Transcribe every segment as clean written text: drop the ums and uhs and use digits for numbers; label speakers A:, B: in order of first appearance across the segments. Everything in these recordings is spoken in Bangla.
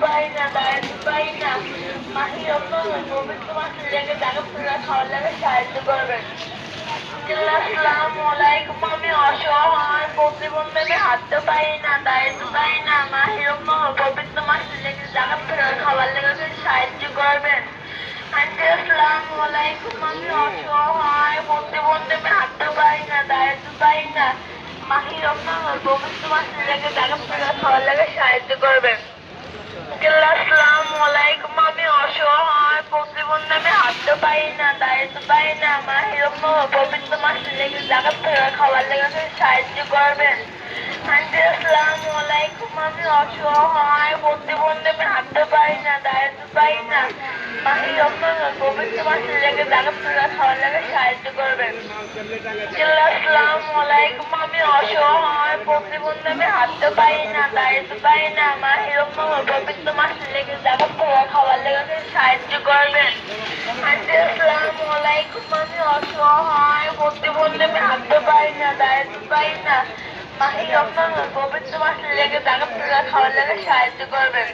A: পাই না, দাঁড়াতে পারি না। মাহি রমজান পবিত্র মাসে লেগে টাকা পয়সা খাওয়ার লাগে সাহায্য করবেন। আসসালামু আলাইকুম। আমি অসহায়, প্রতিবন্ধী, আমি হাঁটতে পারি না, দাঁড়াতে পারি না। মাহি রমজান পবিত্র মাসে লেগে টাকা পয়সা খাওয়ার লাগে সাহায্য করবেন। আন্টি আসসালামু আলাইকুম। আমি অসহায়, প্রতিবন্ধী, আমি হাঁটতে পারি না, দাঁড়াতে পারি না। মাহি রমজান পবিত্র মাসে লেগে টাকা পয়সা খাওয়ার লাগে সাহায্য করবেন। আসসালামু আলাইকুম। আমি অসহায়, প্রতিবন্ধী, আমি হাঁটতে পারি না, দাঁড়াতে পারি না। মাহি রমজান পবিত্র মাসে লেগে টাকা পয়সা খাওয়ার লাগে সাহায্য করবেন। আন্টি আসসালামু আলাইকুম। আমি অসহায়, প্রতিবন্ধী, আমি হাঁটতে পারি না, দাঁড়াতে পারি না। মাহি রমজান পবিত্র মাসে লেগে টাকা পয়সা খাওয়ার লাগে সাহায্য করবেন। আসসালামু আলাইকুম। আমি অসহায়, প্রতিবন্ধী, আমি হাঁটতে পারি না, দাঁড়াতে পারি না। মাহি রমজান পবিত্র মাসে লেগে টাকা পয়সা খাওয়ার লাগে সাহায্য করবেন। আন্টি আসসালামু আলাইকুম। আমি অসহায়, প্রতিবন্ধী, আমি হাঁটতে পারি না, দাঁড়াতে পারি না। মাহি রমজান পবিত্র মাসে লেগে টাকা পয়সা খাওয়ার লাগে সাহায্য করবেন।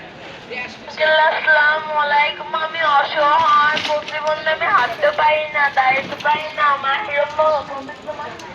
A: আসসালামু আলাইকুম। আমি অসহায়, প্রতিবন্ধী, আমি হাঁটতে পারি না, দাঁড়াতে পারি না। মাহি রমজান পবিত্র মাসে